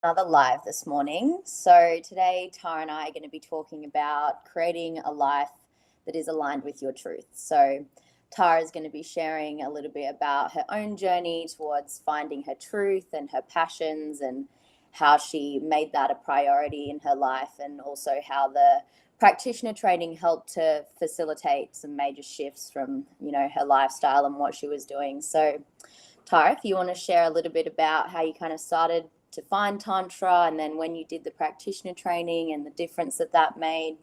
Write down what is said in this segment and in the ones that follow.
Another live this morning. So today, Tara and I are going to be talking about creating a life that is aligned with your truth. So Tara is going to be sharing a little bit about her own journey towards finding her truth and her passions and how she made that a priority in her life, and also how the practitioner training helped to facilitate some major shifts from, her lifestyle and what she was doing. So Tara, if you want to share a little bit about how you kind of started to find Tantra, and then when you did the practitioner training and the difference that made.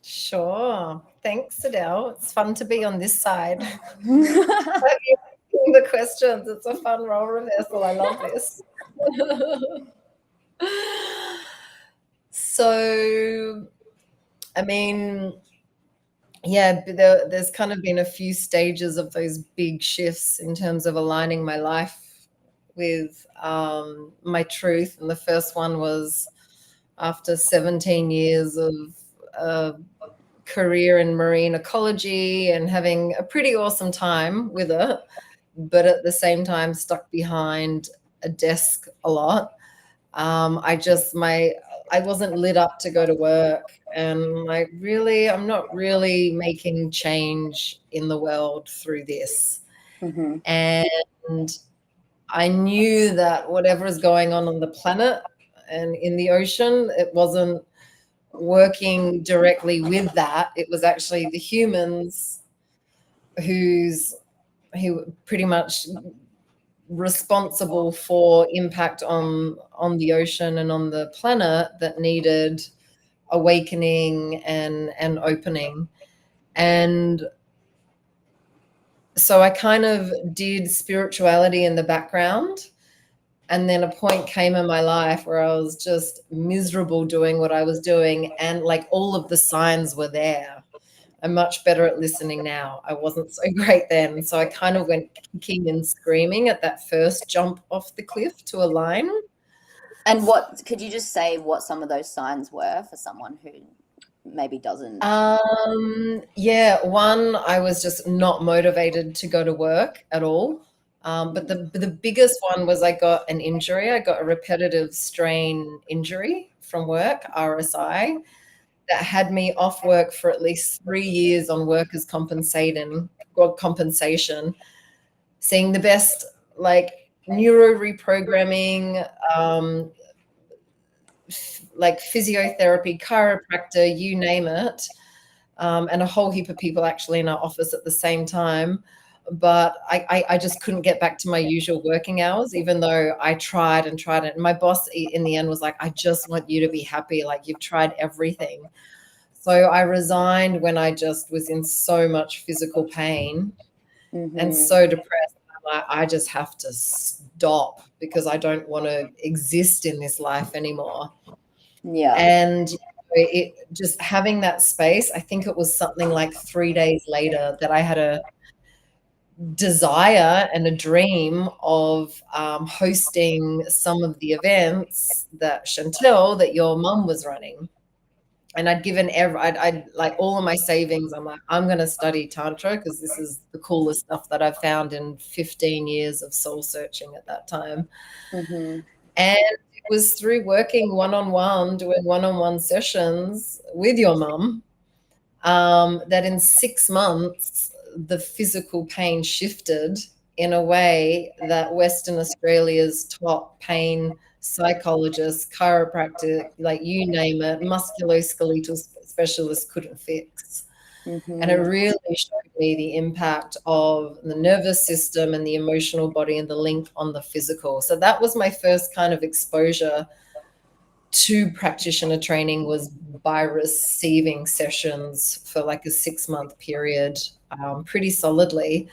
Sure. Thanks, Sydelle. It's fun to be on this side. The questions. It's a fun role reversal. I love this. So, I mean, yeah, there's kind of been a few stages of those big shifts in terms of aligning my life with my truth. And the first one was after 17 years of career in marine ecology and having a pretty awesome time with it, but at the same time stuck behind a desk a lot. I wasn't lit up to go to work, and I'm not really making change in the world through this. Mm-hmm. And I knew that whatever is going on the planet and in the ocean, it wasn't working directly with that. It was actually the humans who pretty much responsible for impact on the ocean and on the planet that needed awakening and opening. And so I kind of did spirituality in the background. And then a point came in my life where I was just miserable doing what I was doing. And like all of the signs were there. I'm much better at listening now. I wasn't so great then. So I kind of went kicking and screaming at that first jump off the cliff to align. And what could you just say what some of those signs were for someone who maybe doesn't? Yeah, one, I was just not motivated to go to work at all. But the biggest one was I got an injury. I got a repetitive strain injury from work, RSI, that had me off work for at least 3 years on workers' compensation, seeing the best like neuro reprogramming, like physiotherapy, chiropractor, you name it, and a whole heap of people actually in our office at the same time. But I just couldn't get back to my usual working hours, even though I tried and tried it. And my boss in the end was like, I just want you to be happy. Like, you've tried everything. So I resigned when I just was in so much physical pain and so depressed. I'm like, I just have to stop because I don't want to exist in this life anymore. Yeah. And it just having that space, I think it was something like 3 days later that I had a desire and a dream of hosting some of the events that Chantel, that your mum was running. And I'd given I'd like all of my savings. I'm like, I'm going to study Tantra because this is the coolest stuff that I've found in 15 years of soul searching at that time. Mm-hmm. And it was through working one-on-one, doing one-on-one sessions with your mum, that in 6 months, the physical pain shifted in a way that Western Australia's top pain psychologists, chiropractor, like you name it, musculoskeletal specialists couldn't fix. And it really showed me the impact of the nervous system and the emotional body and the link on the physical. So that was my first kind of exposure to practitioner training, was by receiving sessions for like a 6-month period, pretty solidly,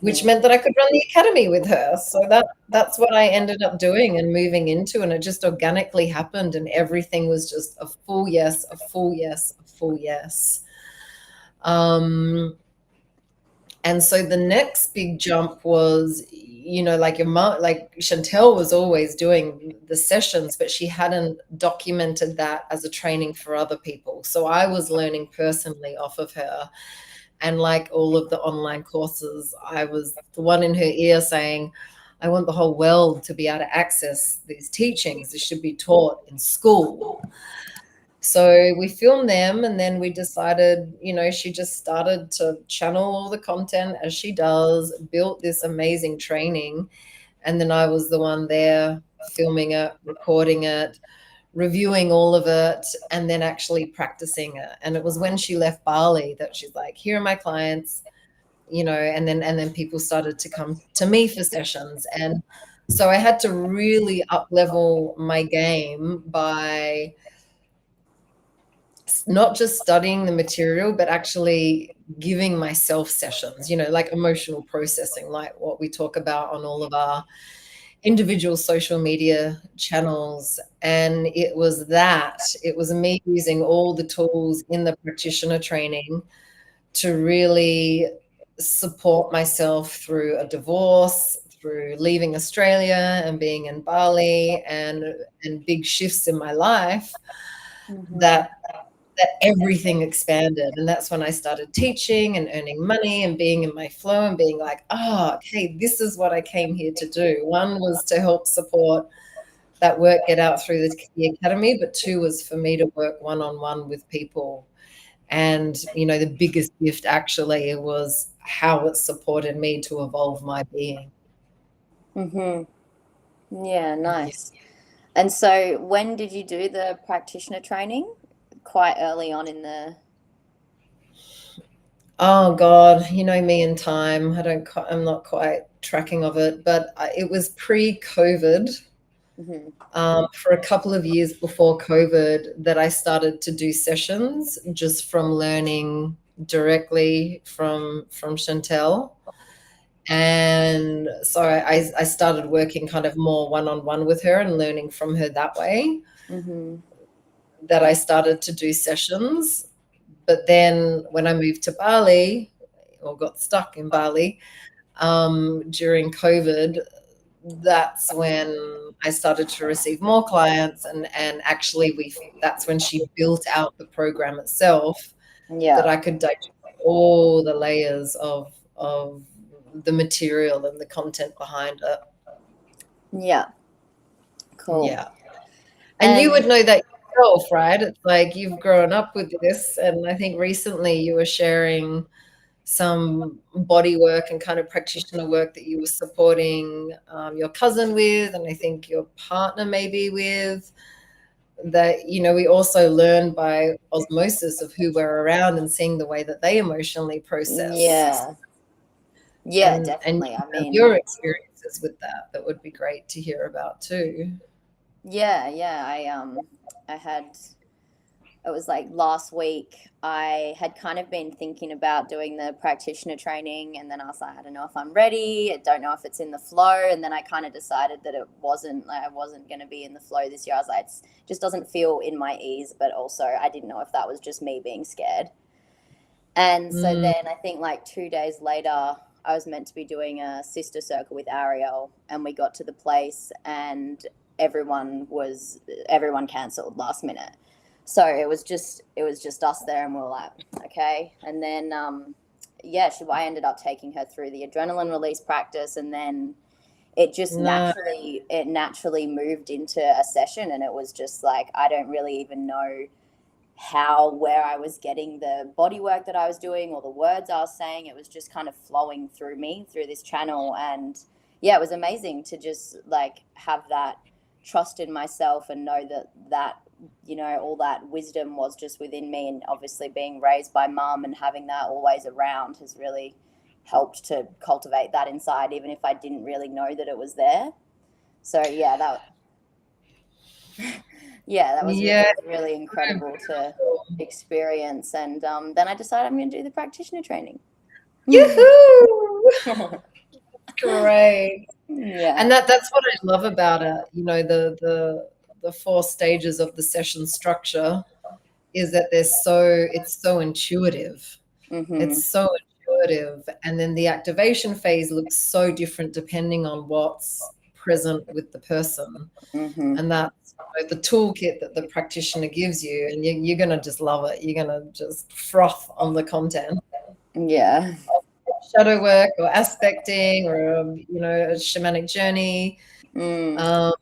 which meant that I could run the academy with her. So that's what I ended up doing and moving into, and it just organically happened, and everything was just a full yes, a full yes, a full yes. And so the next big jump was, like your mom, like Chantel was always doing the sessions, but she hadn't documented that as a training for other people. So I was learning personally off of her. And like all of the online courses, I was the one in her ear saying, I want the whole world to be able to access these teachings. This should be taught in school. So we filmed them, and then we decided, she just started to channel all the content as she does, built this amazing training. And then I was the one there filming it, recording it, reviewing all of it, and then actually practicing it. And it was when she left Bali that she's like, here are my clients, and then people started to come to me for sessions. And so I had to really up level my game by not just studying the material, but actually giving myself sessions, like emotional processing, like what we talk about on all of our individual social media channels. And it was me using all the tools in the practitioner training to really support myself through a divorce, through leaving Australia and being in Bali, and big shifts in my life, that everything expanded. And that's when I started teaching and earning money and being in my flow and being like, okay, this is what I came here to do. One was to help support that work get out through the academy, but two was for me to work one-on-one with people. And, the biggest gift actually was how it supported me to evolve my being. Yeah, nice. And so when did you do the practitioner training? Quite early on in the... Oh God, me and time. I'm not quite tracking of it, but it was pre-COVID. For a couple of years before COVID that I started to do sessions just from learning directly from Chantel. And so I started working kind of more one-on-one with her and learning from her that way. That I started to do sessions. But then when I moved to Bali, or got stuck in Bali during COVID, that's when I started to receive more clients, and actually that's when she built out the program itself, that I could digest all the layers of the material and the content behind it. Yeah. Cool. Yeah. And you would know that yourself, right? It's like you've grown up with this, and I think recently you were sharing some body work and kind of practitioner work that you were supporting your cousin with, and I think your partner maybe with, that, we also learn by osmosis of who we're around and seeing the way that they emotionally process. Yeah, And definitely. I mean, your experiences with that would be great to hear about too. Yeah. I had, it was like last week, I had kind of been thinking about doing the practitioner training, and then I was like, I don't know if I'm ready. I don't know if it's in the flow. And then I kind of decided that it wasn't, like, I wasn't going to be in the flow this year. I was like, it just doesn't feel in my ears, but also I didn't know if that was just me being scared. And so then I think like 2 days later, I was meant to be doing a sister circle with Ariel, and we got to the place and everyone cancelled last minute. So it was just us there, and we were like, okay. And then I ended up taking her through the adrenaline release practice, and then it just naturally moved into a session, and it was just like, I don't really even know where I was getting the body work that I was doing or the words I was saying. It was just kind of flowing through me through this channel. And yeah, it was amazing to just like have that trust in myself and know that all that wisdom was just within me. And obviously being raised by mum and having that always around has really helped to cultivate that inside, even if I didn't really know that it was there. So yeah, that was really incredible to experience. And then I decided I'm going to do the practitioner training. Yoo-hoo! Great. Yeah. And that's what I love about it. The 4 stages of the session structure is that it's so intuitive. It's so intuitive. And then the activation phase looks so different depending on what's present with the person. And that's the toolkit that the practitioner gives you, and you're going to just love it. You're going to just froth on the content. Yeah. shadow work or aspecting or, a shamanic journey. Mm, Um,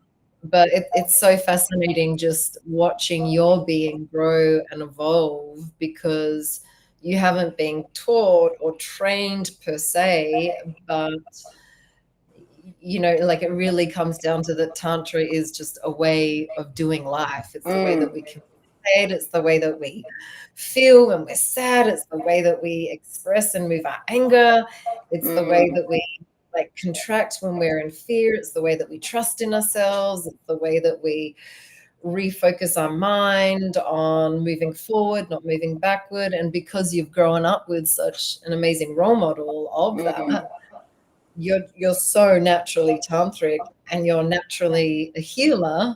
but it's so fascinating just watching your being grow and evolve, because you haven't been taught or trained per se, but like, it really comes down to that Tantra is just a way of doing life. It's the way that we mm, communicate. It's the way that we feel when we're sad. It's the way that we express and move our anger. It's the way mm, that we like contract when we're in fear. It's the way that we trust in ourselves. It's the way that we refocus our mind on moving forward, not moving backward. And because you've grown up with such an amazing role model of mm, that, you're so naturally tantric, and you're naturally a healer,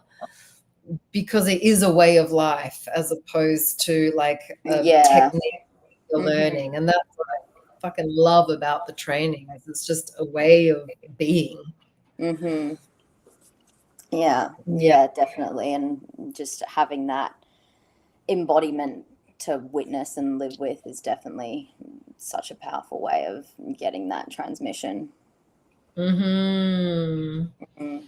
because it is a way of life as opposed to like a yeah. technique you're Hmm. learning. And that's what I fucking love about the training, is it's just a way of being. Hmm. Yeah, Yeah. yeah, definitely. And just having that embodiment to witness and live with is definitely such a powerful way of getting that transmission. Mm-hmm. Mm.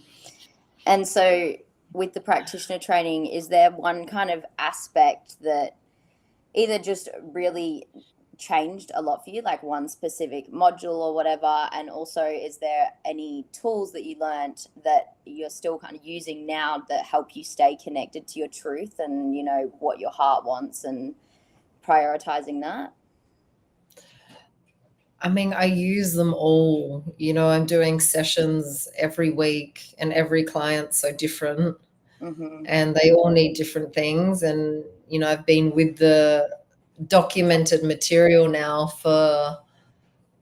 And so, with the practitioner training, is there one kind of aspect that either just really changed a lot for you, like one specific module or whatever? And also, is there any tools that you learned that you're still kind of using now that help you stay connected to your truth and, what your heart wants and prioritizing that? I mean, I use them all. I'm doing sessions every week, and every client's so different, Mm-hmm. and they all need different things. And, I've been with the documented material now for,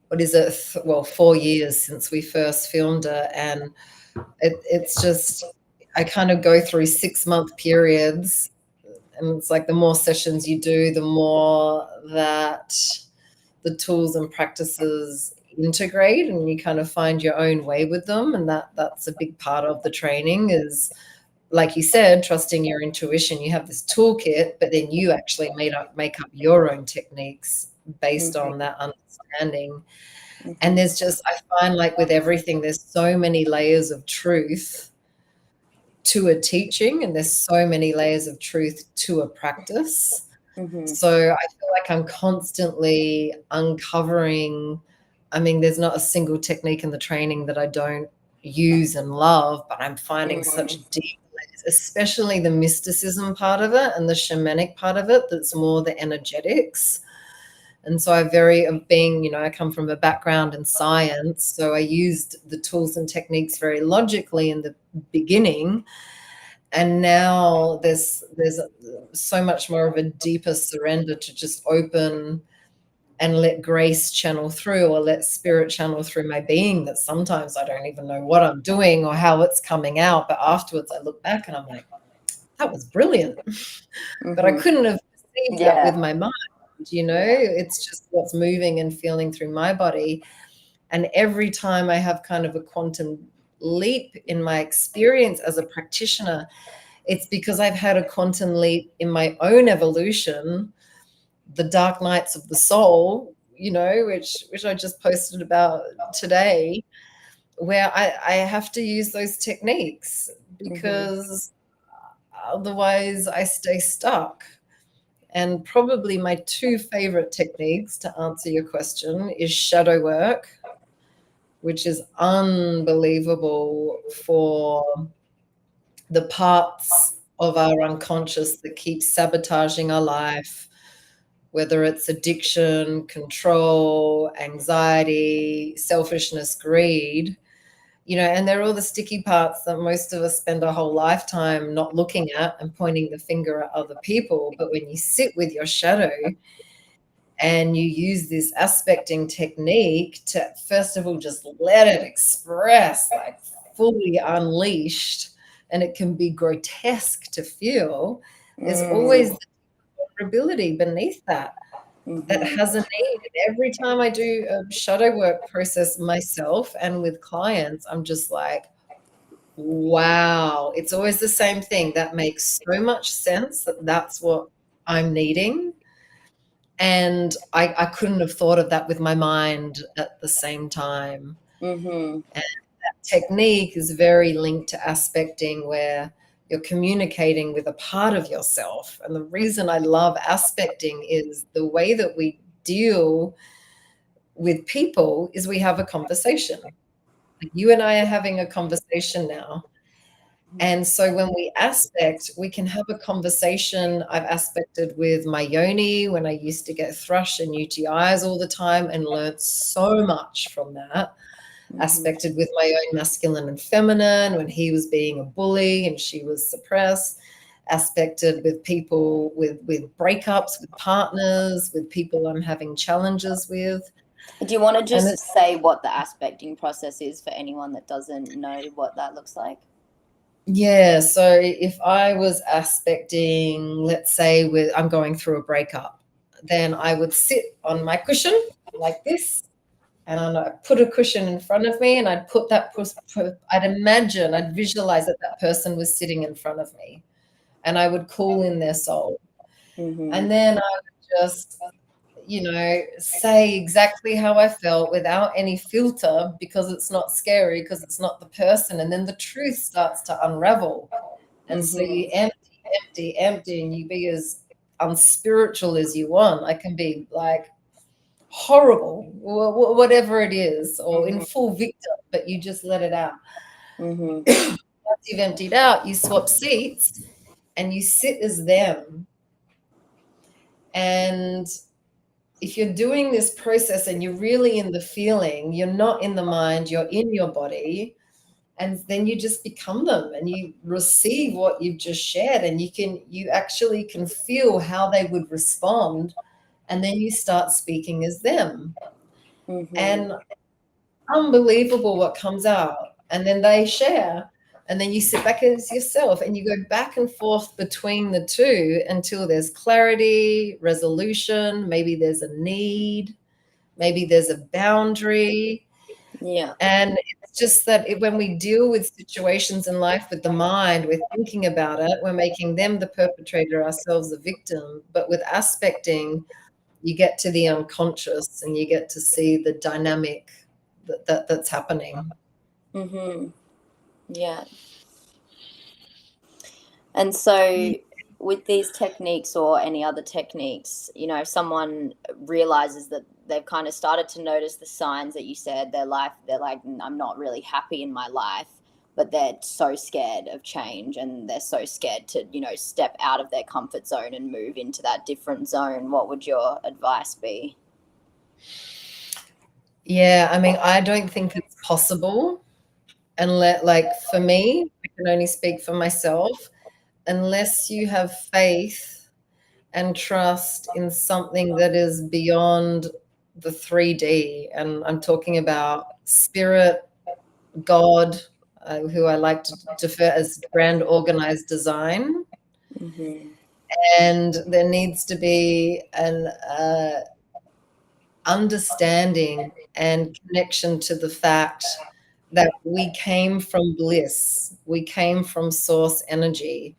what is it? Well, 4 years since we first filmed it. And it's just, I kind of go through 6-month periods. And it's like the more sessions you do, the more that the tools and practices integrate, and you kind of find your own way with them. And that's a big part of the training, is, like you said, trusting your intuition. You have this toolkit, but then you actually make up your own techniques based Mm-hmm. on that understanding. And Mm-hmm. there's just, I find, like with everything, there's so many layers of truth to a teaching, and there's so many layers of truth to a practice. Mm-hmm. So I feel like I'm constantly uncovering. I mean, there's not a single technique in the training that I don't use and love, but I'm finding such Mm-hmm. deep layers, especially the mysticism part of it and the shamanic part of it, that's more the energetics. And so I come from a background in science, so I used the tools and techniques very logically in the beginning. And now there's so much more of a deeper surrender to just open and let grace channel through, or let spirit channel through my being, that sometimes I don't even know what I'm doing or how it's coming out, but afterwards I look back and I'm like, that was brilliant. But I Mm-hmm. couldn't have perceived that with Yeah. my mind. It's just what's moving and feeling through my body. And every time I have kind of a quantum leap in my experience as a practitioner, it's because I've had a quantum leap in my own evolution, the dark nights of the soul, which I just posted about today, where I have to use those techniques, Mm-hmm. because otherwise I stay stuck. And probably my two favorite techniques, to answer your question, is shadow work, which is unbelievable for the parts of our unconscious that keep sabotaging our life, whether it's addiction, control, anxiety, selfishness, greed, and they're all the sticky parts that most of us spend our whole lifetime not looking at and pointing the finger at other people. But when you sit with your shadow and you use this aspecting technique to, first of all, just let it express, like fully unleashed, and it can be grotesque to feel, there's always Mm. the vulnerability beneath that Mm-hmm. has a need. And every time I do a shadow work process myself and with clients, I'm just like, wow, it's always the same thing. That makes so much sense, that's what I'm needing. And I couldn't have thought of that with my mind at the same time. Mm-hmm. And that technique is very linked to aspecting, where you're communicating with a part of yourself. And the reason I love aspecting is the way that we deal with people is we have a conversation. Like you and I are having a conversation now. And so when we aspect, we can have a conversation. I've aspected with my yoni when I used to get thrush and UTIs all the time, and learned so much from that. Aspected with my own masculine and feminine when he was being a bully and she was suppressed. Aspected with people with breakups, with partners, with people I'm having challenges with. Do you want to And just say what the aspecting process is for anyone that doesn't know what that looks like? yeah, so if I was aspecting, let's say I'm going through a breakup, then I would sit on my cushion like this, and I'd put a cushion in front of me, and I'd put that, I'd visualize that that person was sitting in front of me, and I would call in their soul. And then I would just, say exactly how I felt without any filter, because it's not scary, because it's not the person. And then the truth starts to unravel. And so you empty, and you be as unspiritual as you want. I can be like horrible, whatever it is, or in full victim, but you just let it out. Once you've emptied out, you swap seats and you sit as them. And if you're doing this process and you're really in the feeling, you're not in the mind, you're in your body, and then you just become them and you receive what you've just shared, and you actually can feel how they would respond, and then you start speaking as them. And unbelievable what comes out. And then they share, and then you sit back as yourself, and you go back and forth between the two until there's clarity, resolution, maybe there's a need, maybe there's a boundary. Yeah. And it's just that when we deal with situations in life with the mind, we're thinking about it, we're making them the perpetrator, ourselves the victim. But with aspecting, you get to the unconscious and you get to see the dynamic that's happening. Yeah. And so with these techniques or any other techniques, if someone realizes that they've kind of started to notice the signs that you said, they're like, I'm not really happy in my life, but they're so scared of change and they're so scared to, step out of their comfort zone and move into that different zone, what would your advice be? Yeah, I mean, I don't think it's possible, like for me, I can only speak for myself, unless you have faith and trust in something that is beyond the 3D. And I'm talking about spirit, God, who I like to defer as grand organized design. And there needs to be an understanding and connection to the fact that we came from bliss, we came from source energy.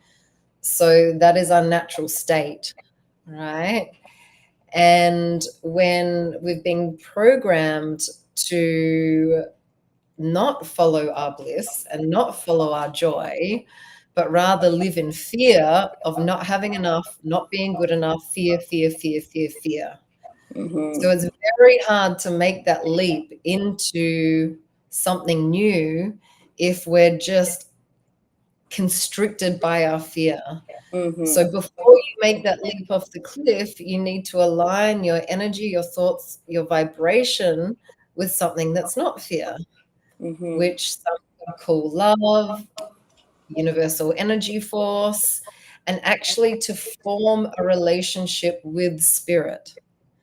So that is our natural state, right? And when we've been programmed to not follow our bliss and not follow our joy, but rather live in fear of not having enough, not being good enough, fear, fear, fear, fear, fear. So it's very hard to make that leap into something new if we're just constricted by our fear. So before you make that leap off the cliff, you need to align your energy, your thoughts, your vibration with something that's not fear, which some people call love, universal energy force, and actually to form a relationship with spirit.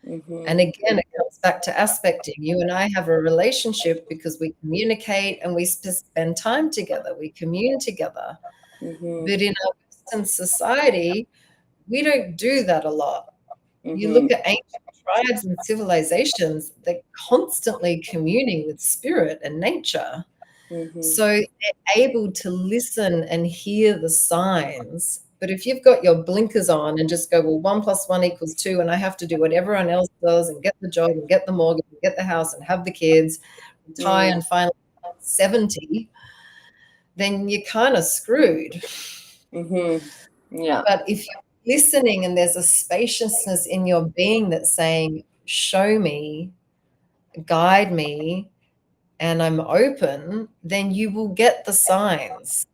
And again, it comes back to aspecting. You and I have a relationship because we communicate and we spend time together, we commune together. But in our Western society, we don't do that a lot. You look at ancient tribes and civilizations, they're constantly communing with spirit and nature. So they're able to listen and hear the signs But if you've got your blinkers on and just go, well, 1 + 1 = 2, and I have to do what everyone else does and get the job and get the mortgage and get the house and have the kids, retire and finally 70, then you're kind of screwed. Yeah. But if you're listening and there's a spaciousness in your being that's saying, show me, guide me, and I'm open, then you will get the signs.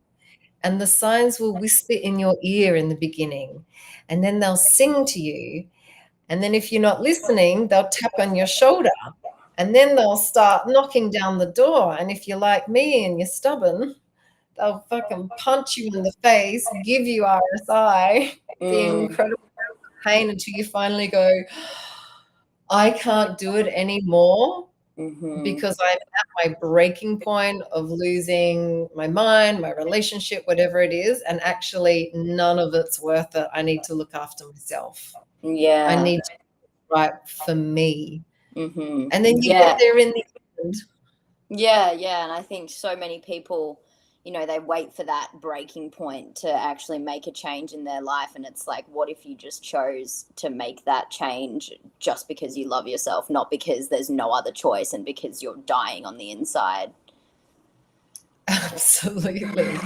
And the signs will whisper in your ear in the beginning, and then they'll sing to you. And then if you're not listening, they'll tap on your shoulder, and then they'll start knocking down the door. And if you're like me and you're stubborn, they'll fucking punch you in the face, give you RSI, the incredible pain, until you finally go, I can't do it anymore. Because I'm at my breaking point of losing my mind, my relationship, whatever it is, and actually none of it's worth it. I need to look after myself. Yeah. I need to do right for me. And then you get there in the end. Yeah, and I think so many people, they wait for that breaking point to actually make a change in their life. And it's like, what if you just chose to make that change just because you love yourself, not because there's no other choice and because you're dying on the inside? Absolutely.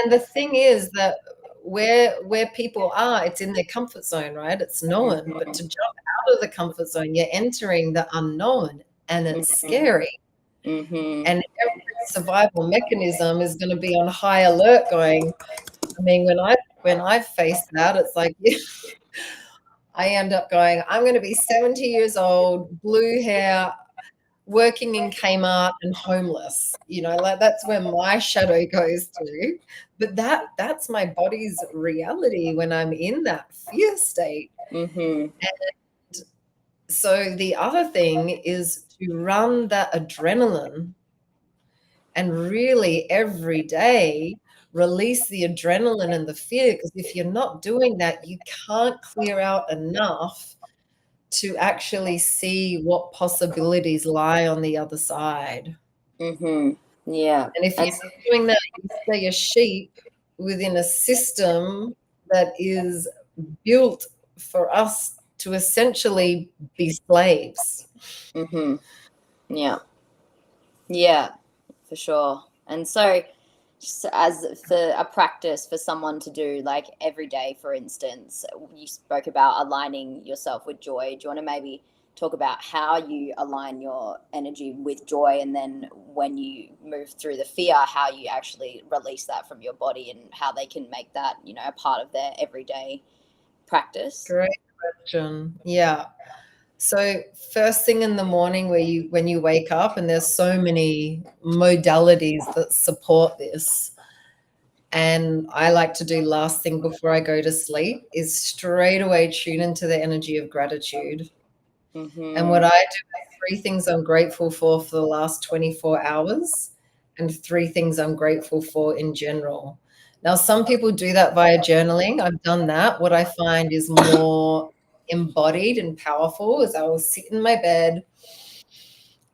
And the thing is that where people are, it's in their comfort zone, right? It's known. But to jump out of the comfort zone, you're entering the unknown, and it's scary. And every survival mechanism is going to be on high alert going, I mean, when I face that, it's like, I end up going, I'm going to be 70 years old, blue hair, working in Kmart and homeless. Like that's where my shadow goes to. But that's my body's reality when I'm in that fear state. And so the other thing is to run that adrenaline and really every day release the adrenaline and the fear, because if you're not doing that, you can't clear out enough to actually see what possibilities lie on the other side. Yeah. And if you're not doing that, you stay a sheep within a system that is built for us to essentially be slaves. Yeah, for sure. And so, just as for a practice for someone to do, like every day, for instance, you spoke about aligning yourself with joy. Do you want to maybe talk about how you align your energy with joy, and then when you move through the fear, how you actually release that from your body and how they can make that, a part of their everyday practice? Great question. Yeah. So first thing in the morning, when you wake up, and there's so many modalities that support this, and I like to do last thing before I go to sleep, is straight away tune into the energy of gratitude. And what I do is 3 things I'm grateful for the last 24 hours, and 3 things I'm grateful for in general. Now, some people do that via journaling. I've done that. What I find is more embodied and powerful is I will sit in my bed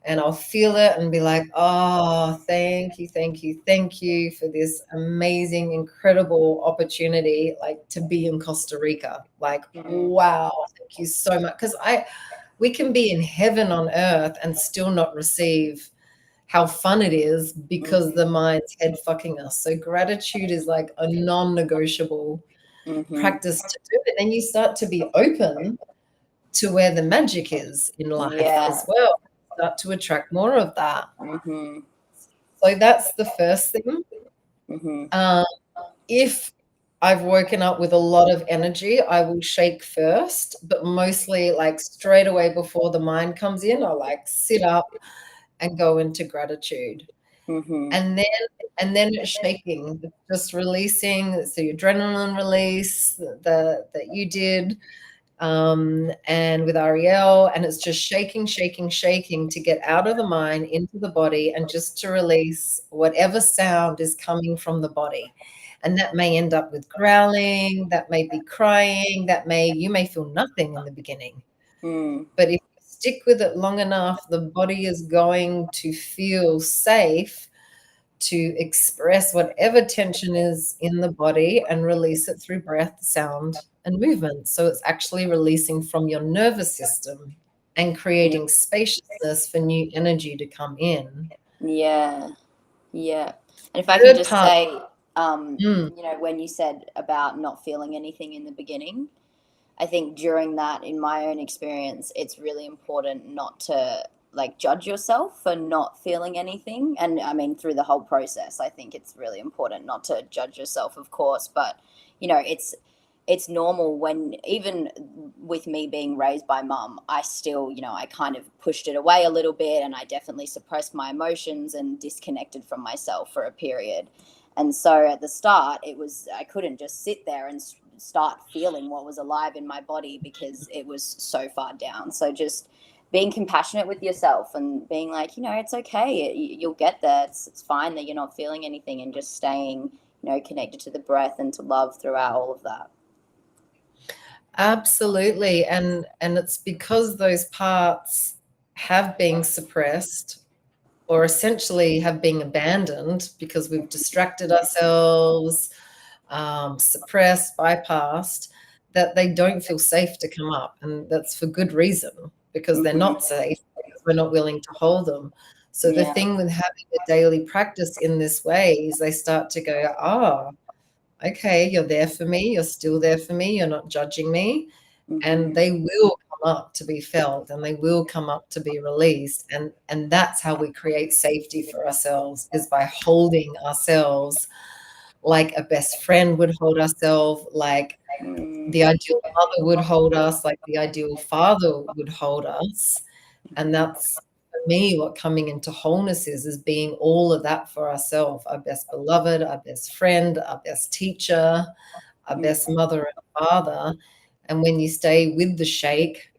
and I'll feel it and be like, oh, thank you, thank you, thank you for this amazing, incredible opportunity, like to be in Costa Rica. Like, wow, thank you so much. Because we can be in heaven on earth and still not receive how fun it is because the mind's head fucking us. So gratitude is like a non-negotiable practice to do. And then you start to be open to where the magic is in life as well. Start to attract more of that. So that's the first thing. If I've woken up with a lot of energy, I will shake first, but mostly like straight away before the mind comes in, I'll like sit up and go into gratitude. And then it's shaking, just releasing, so your adrenaline release that you did, and with Ariel, and it's just shaking to get out of the mind into the body and just to release whatever sound is coming from the body. And that may end up with growling, that may be crying, you may feel nothing in the beginning. But if you stick with it long enough, the body is going to feel safe to express whatever tension is in the body and release it through breath, sound, and movement. So it's actually releasing from your nervous system and creating spaciousness for new energy to come in. Yeah. Yeah. And if I can Third just part. say, Mm, you know, when you said about not feeling anything in the beginning, I think during that, in my own experience, it's really important not to like judge yourself for not feeling anything. And I mean, through the whole process, I think it's really important not to judge yourself, of course. But you know, it's normal when, even with me being raised by mum, I still, you know, I kind of pushed it away a little bit, and I definitely suppressed my emotions and disconnected from myself for a period. And so at the start, it was, I couldn't just sit there and start feeling what was alive in my body because it was so far down. So just being compassionate with yourself and being like, you know, it's okay. You'll get there. It's fine that you're not feeling anything, and just staying, you know, connected to the breath and to love throughout all of that. absolutely. And it's because those parts have been suppressed or essentially have been abandoned because we've distracted ourselves, suppressed, bypassed, that they don't feel safe to come up. And that's for good reason, because they're Hmm. not safe, because we're not willing to hold them. So the Yeah. thing with having a daily practice in this way is they start to go, okay, you're there for me, you're still there for me, you're not judging me. And Hmm. they will come up to be felt, and they will come up to be released. And that's how we create safety for ourselves, is by holding ourselves like a best friend would hold ourselves, like the Mm. ideal mother would hold us, like the ideal father would hold us. And that's, for me, what coming into wholeness is being all of that for ourselves, our best beloved, our best friend, our best teacher, our best Mm. mother and father. And when you stay with the shake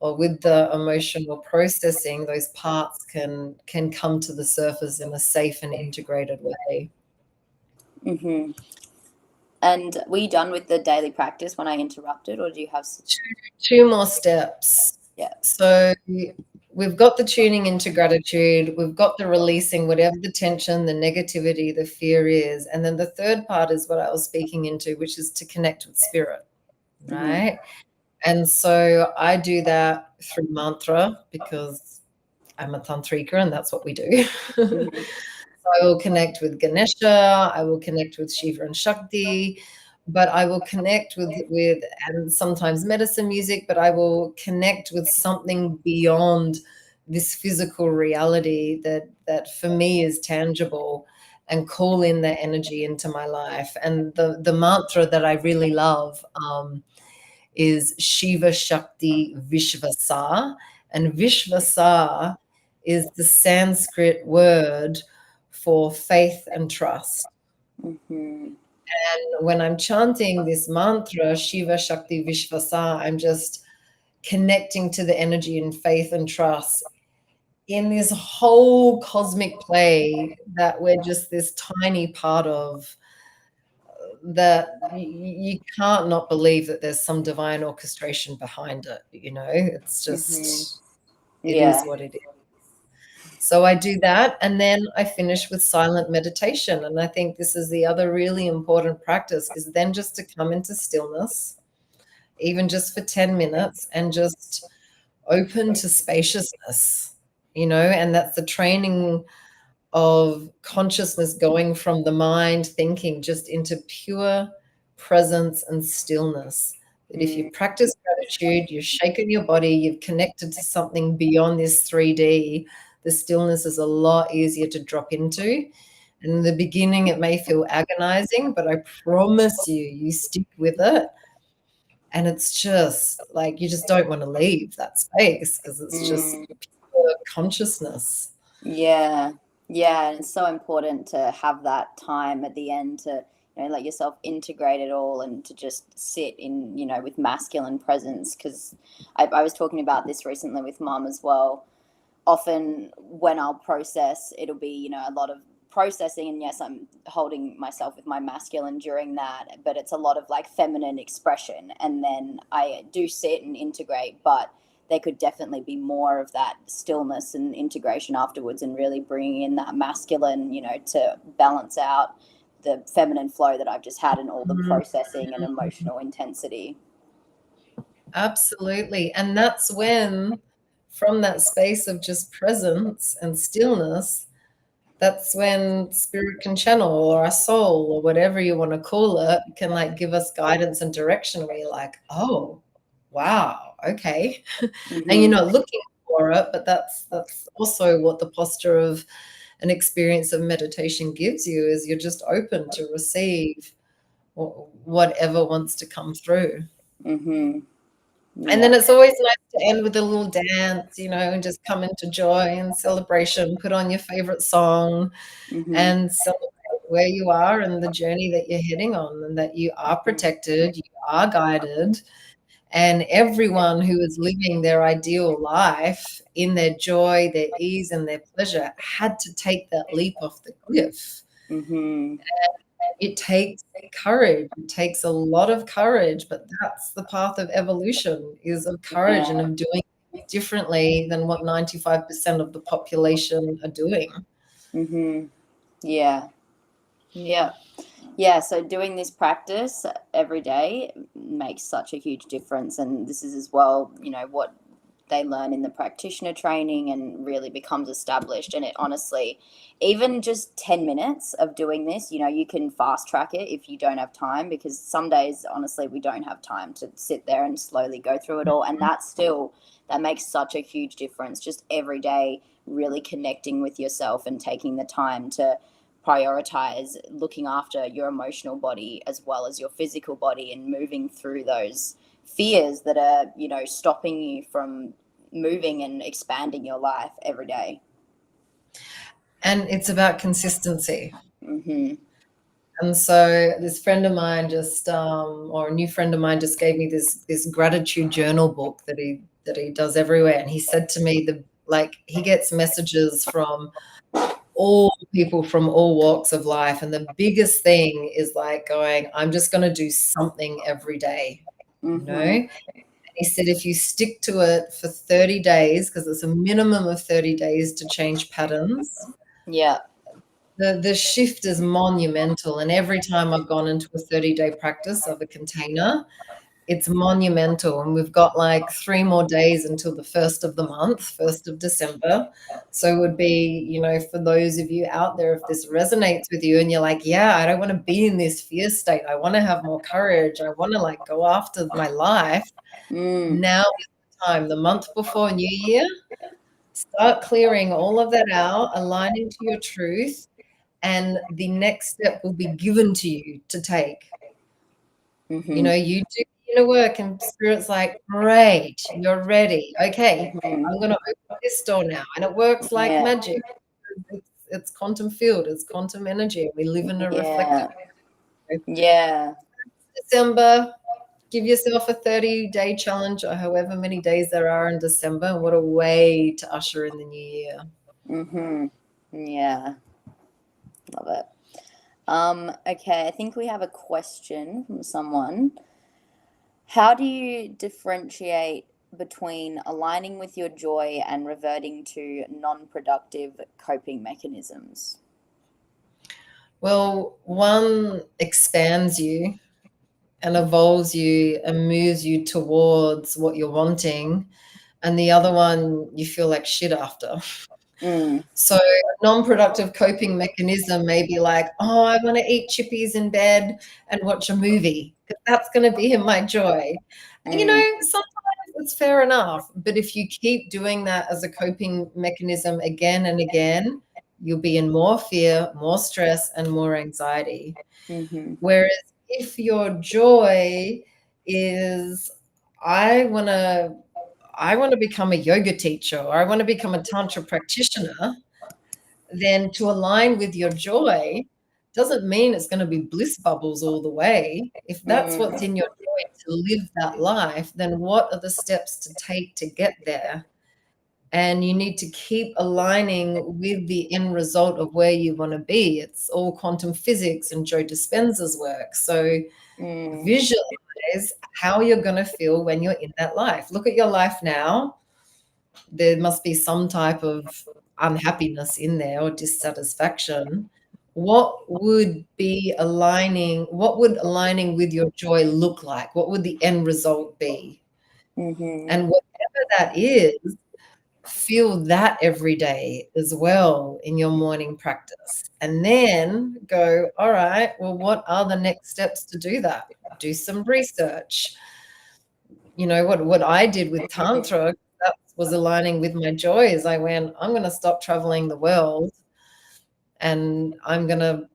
or with the emotional processing, those parts can come to the surface in a safe and integrated way. Hmm. And were you done with the daily practice when I interrupted, or do you have? Two more steps. Yeah. So we've got the tuning into gratitude, we've got the releasing whatever the tension, the negativity, the fear is. And then the third part is what I was speaking into, which is to connect with spirit, Hmm. right? And so I do that through mantra because I'm a tantrika and that's what we do. Hmm. So I will connect with Ganesha, I will connect with Shiva and Shakti, but I will connect with and sometimes medicine music, but I will connect with something beyond this physical reality that for me is tangible, and call in that energy into my life. And the mantra that I really love is Shiva Shakti Vishvasa. And Vishvasa is the Sanskrit word for faith and trust. Hmm. And when I'm chanting this mantra, Shiva Shakti Vishvasa, I'm just connecting to the energy and faith and trust in this whole cosmic play that we're just this tiny part of, that you can't not believe that there's some divine orchestration behind it. It's Hmm. just, it is Yeah. what it is. So I do that, and then I finish with silent meditation. And I think this is the other really important practice, is then just to come into stillness, even just for 10 minutes, and just open to spaciousness, and that's the training of consciousness going from the mind thinking just into pure presence and stillness. That if you Mm. practice gratitude, you've shaken your body, you've connected to something beyond this 3D, the stillness is a lot easier to drop into. And in the beginning, it may feel agonizing, but I promise you stick with it. And it's just like you just don't want to leave that space, because it's just Mm. pure consciousness. Yeah. Yeah. And it's so important to have that time at the end to, you know, let yourself integrate it all and to just sit in, you know, with masculine presence. Because I was talking about this recently with mom as well. Often when I'll process, it'll be, you know, a lot of processing. And yes, I'm holding myself with my masculine during that, but it's a lot of like feminine expression. And then I do sit and integrate, but there could definitely be more of that stillness and integration afterwards, and really bringing in that masculine, to balance out the feminine flow that I've just had and all the processing and emotional intensity. Absolutely. And that's when, from that space of just presence and stillness, that's when spirit can channel, or our soul, or whatever you want to call it, can like give us guidance and direction where you're like, oh, wow, okay. And you're not looking for it, but that's also what the posture of an experience of meditation gives you, is you're just open to receive whatever wants to come through. Yeah. And then it's always nice to end with a little dance, and just come into joy and celebration, put on your favorite song and celebrate where you are and the journey that you're heading on, and that you are protected, you are guided. And everyone who is living their ideal life in their joy, their ease, and their pleasure had to take that leap off the cliff. It takes courage. It takes a lot of courage, but that's the path of evolution, is of courage and of doing it differently than what 95% of the population are doing. Yeah. Yeah, so doing this practice every day makes such a huge difference. And this is as well, what they learn in the practitioner training, and really becomes established. And it honestly, even just 10 minutes of doing this, you can fast track it if you don't have time, because some days, honestly, we don't have time to sit there and slowly go through it all. And that makes such a huge difference. Just every day, really connecting with yourself and taking the time to prioritize looking after your emotional body as well as your physical body, and moving through those fears that are, stopping you from moving and expanding your life every day. And it's about consistency. And so this friend of mine or a new friend of mine just gave me this gratitude journal book that he does everywhere. And he said to me, he gets messages from all people from all walks of life. And the biggest thing is like going, I'm just going to do something every day, And he said, if you stick to it for 30 days, because it's a minimum of 30 days to change patterns. Yeah. The shift is monumental. And every time I've gone into a 30-day practice of a container, it's monumental. And we've got like 3 more days until the 1st of the month, 1st of December. So it would be, for those of you out there, if this resonates with you and you're like, yeah, I don't want to be in this fear state. I want to have more courage. I want to go after my life. Now is the time. The month before New Year, start clearing all of that out, aligning to your truth, and the next step will be given to you to take. You do the inner work, and spirit's like, great, you're ready. Okay, I'm going to open this door now. And it works like magic. It's quantum field, it's quantum energy. We live in a reflective. Yeah. December, give yourself a 30-day challenge, or however many days there are in December. And what a way to usher in the new year. Yeah. Love it. Okay, I think we have a question from someone. How do you differentiate between aligning with your joy and reverting to non-productive coping mechanisms? Well, one expands you and evolves you and moves you towards what you're wanting, and the other one you feel like shit after. So a non-productive coping mechanism may be like, oh, I want to eat chippies in bed and watch a movie, because that's going to be in my joy. Sometimes it's fair enough, but if you keep doing that as a coping mechanism again and again, you'll be in more fear, more stress, and more anxiety. Whereas if your joy is, I want to become a yoga teacher, or I want to become a tantra practitioner, then to align with your joy doesn't mean it's going to be bliss bubbles all the way. If that's what's in your joy, to live that life, then what are the steps to take to get there? And you need to keep aligning with the end result of where you want to be. It's all quantum physics and Joe Dispenza's work. So visualize how you're going to feel when you're in that life. Look at your life now. there must be some type of unhappiness in there or dissatisfaction. What would aligning with your joy look like? What would the end result be? Mm-hmm. And whatever that is, feel that every day as well in your morning practice. And then go, all right, well, what are the next steps to do that? Do some research. You know, what I did with Tantra, that was aligning with my joys. I went, I'm going to stop traveling the world and I'm going to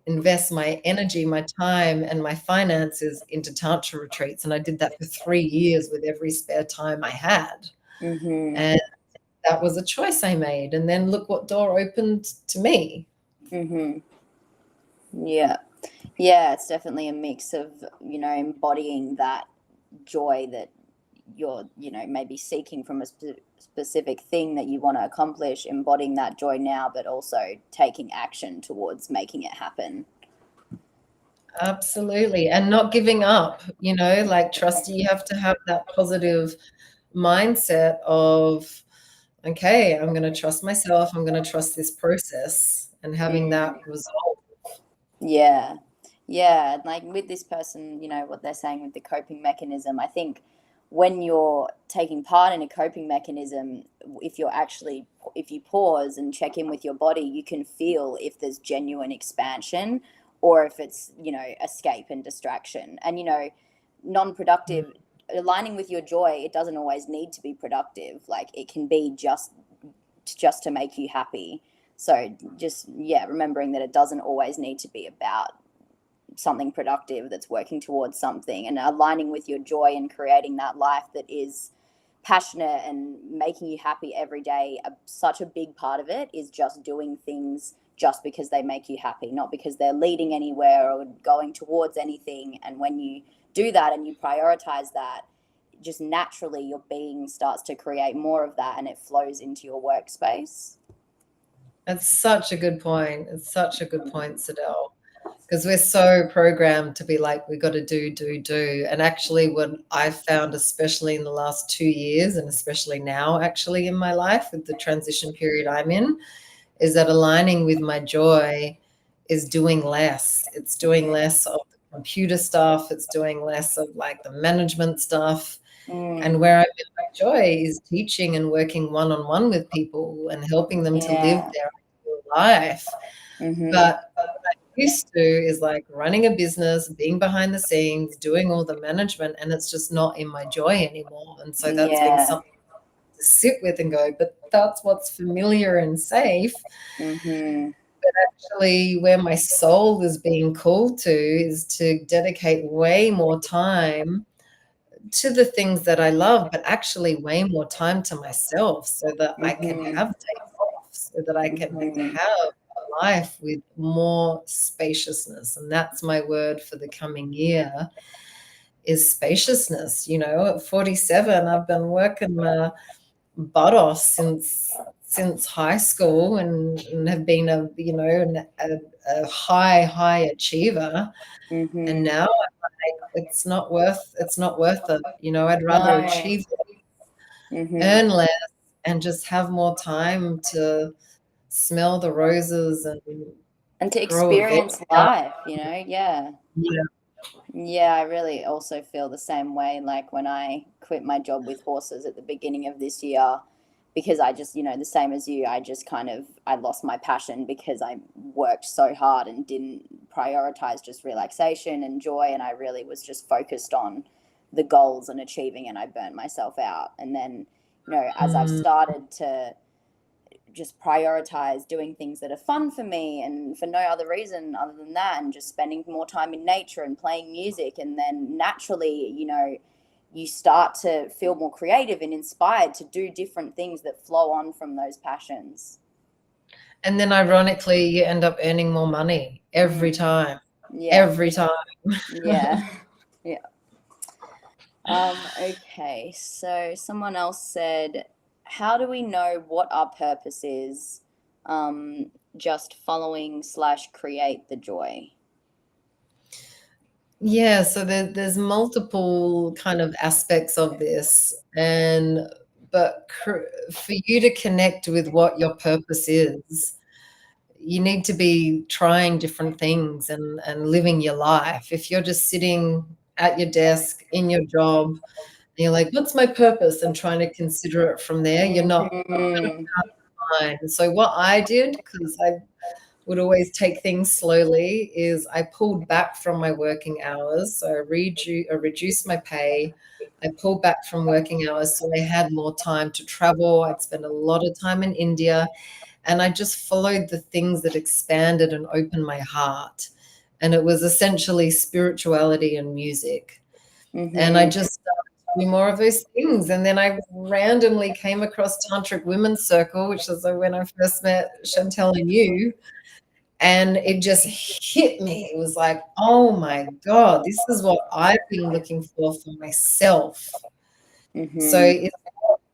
invest my energy, my time, and my finances into Tantra retreats. And I did that for 3 years with every spare time I had. Mm-hmm. And that was a choice I made. And then look what door opened to me. Mm-hmm. Yeah. Yeah, it's definitely a mix of, embodying that joy that you're, maybe seeking from a specific thing that you want to accomplish, embodying that joy now, but also taking action towards making it happen. Absolutely. And not giving up, like trust, you have to have that positive mindset of, okay, I'm going to trust myself. I'm going to trust this process and having that result. Yeah. Yeah. Like with this person, what they're saying with the coping mechanism, I think when you're taking part in a coping mechanism, if you pause and check in with your body, you can feel if there's genuine expansion or if it's, escape and distraction. And, non-productive, aligning with your joy, it doesn't always need to be productive. Like it can be just to make you happy. So just, remembering that it doesn't always need to be about something productive, that's working towards something, and aligning with your joy and creating that life that is passionate and making you happy every day. Such a big part of it is just doing things just because they make you happy, not because they're leading anywhere or going towards anything. And when you do that and you prioritize that, just naturally your being starts to create more of that and it flows into your workspace. That's such a good point. It's such a good point, Sydelle. Because we're so programmed to be like, we got to do. And actually, what I've found, especially in the last 2 years, and especially now, actually, in my life, with the transition period I'm in, is that aligning with my joy is doing less. It's doing less of the computer stuff. It's doing less of like the management stuff. And where I'm in my joy is teaching and working one-on-one with people and helping them to live Yeah. their ideal life. But used to is like running a business, being behind the scenes, doing all the management, and it's just not in my joy anymore. And so that's been Yeah. something to sit with and go, but that's what's familiar and safe. Mm-hmm. But actually, where my soul is being called to is to dedicate way more time to the things that I love, but actually way more time to myself so that I can have days off, so that I can have a life with more spaciousness. And that's my word for the coming year is spaciousness. At 47, I've been working my butt off since high school and have been a high achiever. And now I'm like, it's not worth it. I'd rather No. achieve, earn less, and just have more time to smell the roses and To grow a veg experience garden. life, yeah. Yeah. Yeah, I really also feel the same way. Like when I quit my job with horses at the beginning of this year, because I just, the same as you, I just I lost my passion because I worked so hard and didn't prioritize just relaxation and joy. And I really was just focused on the goals and achieving, and I burnt myself out. And then, as I've started to just prioritize doing things that are fun for me and for no other reason other than that, and just spending more time in nature and playing music, and then naturally you start to feel more creative and inspired to do different things that flow on from those passions. And then ironically, you end up earning more money every time. Yeah. Every time. Yeah. Yeah. Okay, so someone else said, how do we know what our purpose is? Just following / create the joy. Yeah, so there's multiple kind of aspects of this. And But for you to connect with what your purpose is, you need to be trying different things and living your life. If you're just sitting at your desk in your job and you're like, what's my purpose? And trying to consider it from there, you're not going to Mm-hmm. find. So what I did, because I would always take things slowly, is I pulled back from my working hours. So I reduced my pay. I pulled back from working hours so I had more time to travel. I'd spend a lot of time in India, and I just followed the things that expanded and opened my heart. And it was essentially spirituality and music. And I Mm-hmm. just started to do more of those things. And then I randomly came across Tantric Women's Circle, which is when I first met Chantel and you. And it just hit me. It was like, oh my God, this is what I've been looking for myself. So Mm-hmm.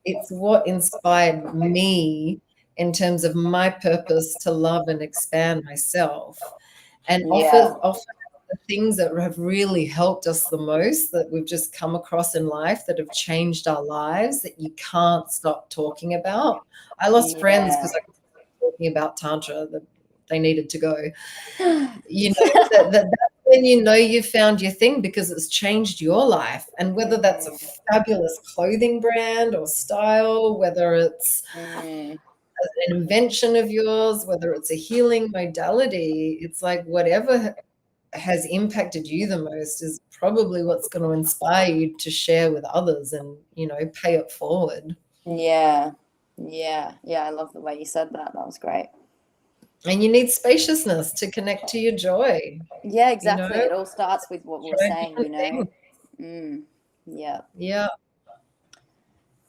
it's what inspired me in terms of my purpose to love and expand myself, and Yeah. often the things that have really helped us the most that we've just come across in life that have changed our lives that you can't stop talking about. I lost friends Yeah. because I was talking about tantra, that they needed to go. You know, that's when you know you found your thing, because it's changed your life. And whether that's a fabulous clothing brand or style, whether it's Mm. an invention of yours, whether it's a healing modality, it's like whatever has impacted you the most is probably what's going to inspire you to share with others and, pay it forward. Yeah. Yeah. Yeah. I love the way you said that. That was great. And you need spaciousness to connect to your joy, Yeah, you know, exactly. It all starts with what we're try saying, different you things. know? Mm. Yeah. Yeah.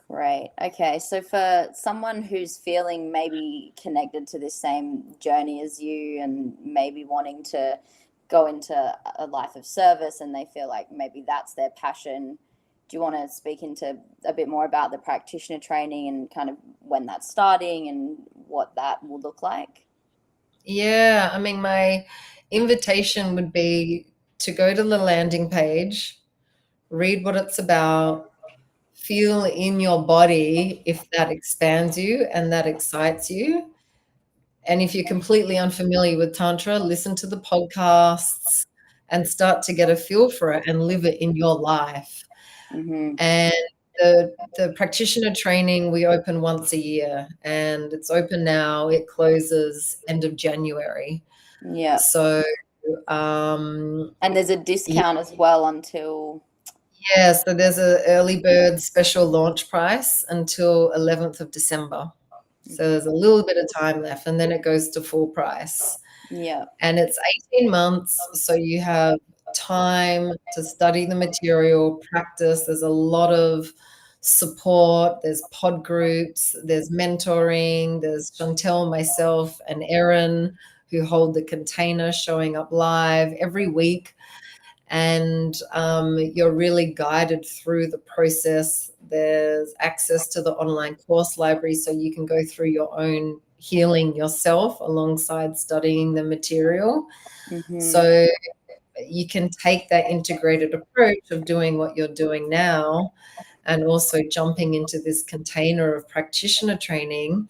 Great. Okay. So for someone who's feeling maybe connected to this same journey as you and maybe wanting to go into a life of service and they feel like maybe that's their passion, do you want to speak into a bit more about the practitioner training and kind of when that's starting and what that will look like? Yeah. I mean, my invitation would be to go to the landing page, read what it's about, feel in your body if that expands you and that excites you. And if you're completely unfamiliar with Tantra, listen to the podcasts and start to get a feel for it and live it in your life. Mm-hmm. And the practitioner training, we open once a year, and it's open now. It closes end of January. Yeah. So, um, And there's a yeah, discount as well until. yeah, so there's a early bird special launch price until 11th of December. So there's a little bit of time left, and then it goes to full price. Yeah. And it's 18 months, so you have time to study the material, practice. There's a lot of support. There's pod groups, there's mentoring, there's Chantel, myself, and Erin, who hold the container, showing up live every week. And you're really guided through the process. There's access to the online course library, so you can go through your own healing yourself alongside studying the material. Mm-hmm. So you can take that integrated approach of doing what you're doing now and also jumping into this container of practitioner training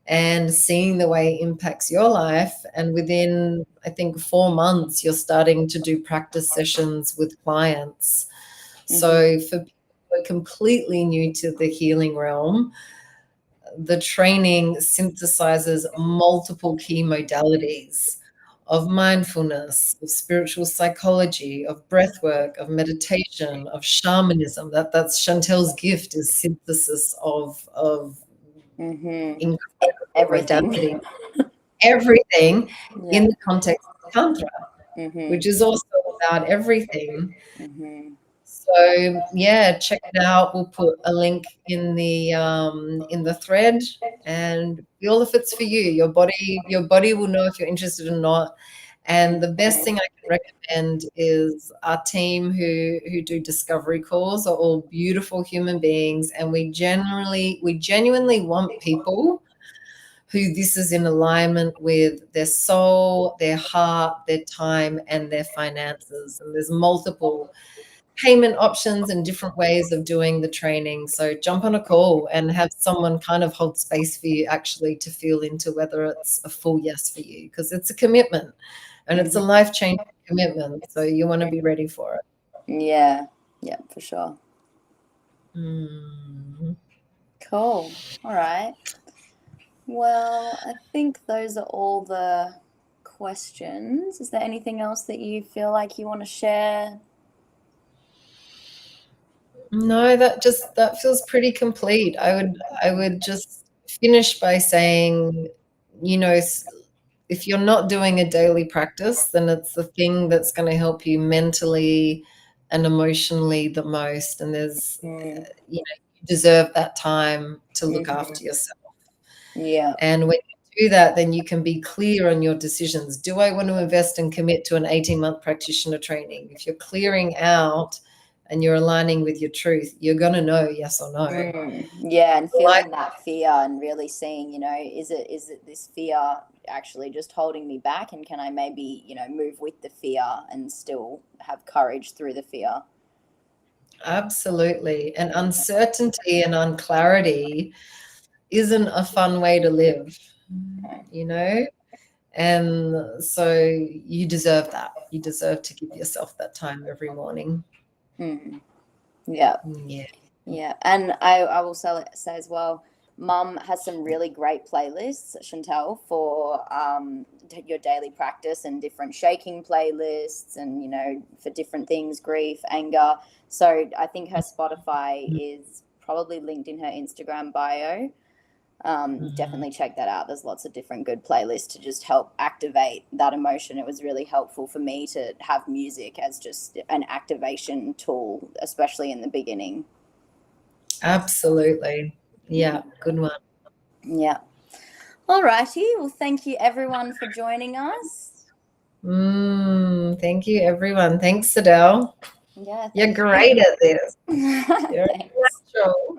and seeing the way it impacts your life. And within, I think, 4 months, you're starting to do practice sessions with clients. Mm-hmm. So for people who are completely new to the healing realm, the training synthesizes multiple key modalities of mindfulness, of spiritual psychology, of breath work, of meditation, of shamanism. That's Chantel's gift, is synthesis of Mm-hmm. incredible Everything. modalities. Everything in Yeah. the context of Tantra, Mm-hmm. which is also about everything. Mm-hmm. So yeah, check it out. We'll put a link in the thread, and feel if it's for you. Your body will know if you're interested or not. And the best thing I can recommend is our team who do discovery calls are all beautiful human beings, and we genuinely want people who this is in alignment with their soul, their heart, their time, and their finances. And there's multiple payment options and different ways of doing the training. So jump on a call and have someone kind of hold space for you actually to feel into whether it's a full yes for you, because it's a commitment and it's a life-changing commitment. So you want to be ready for it. Yeah, for sure. Cool. All right. Well, I think those are all the questions. Is there anything else that you feel like you want to share? No, that feels pretty complete. I would just finish by saying, you know, if you're not doing a daily practice, then it's the thing that's going to help you mentally and emotionally the most. And there's, you deserve that time to look after yourself. Yeah. And when you do that, then you can be clear on your decisions. Do I want to invest and commit to an 18-month practitioner training? If you're clearing out and you're aligning with your truth, you're going to know yes or no. Yeah, and feeling that fear and really seeing, is it this fear actually just holding me back, and can I maybe, move with the fear and still have courage through the fear? Absolutely. And uncertainty and unclarity isn't a fun way to live, And so you deserve that. You deserve to give yourself that time every morning. Yeah. Yeah. Yeah. And I will say as well, Mum has some really great playlists, Chantel, for your daily practice, and different shaking playlists, and, for different things, grief, anger. So I think her Spotify is probably linked in her Instagram bio. Definitely check that out. There's lots of different good playlists to just help activate that emotion. It was really helpful for me to have music as just an activation tool, especially in the beginning. Absolutely. Yeah, good one. Yeah. All righty. Well, thank you everyone for joining us. Thank you, everyone. Thanks, Sydelle. Yeah. You're great at this. You're Thanks. natural.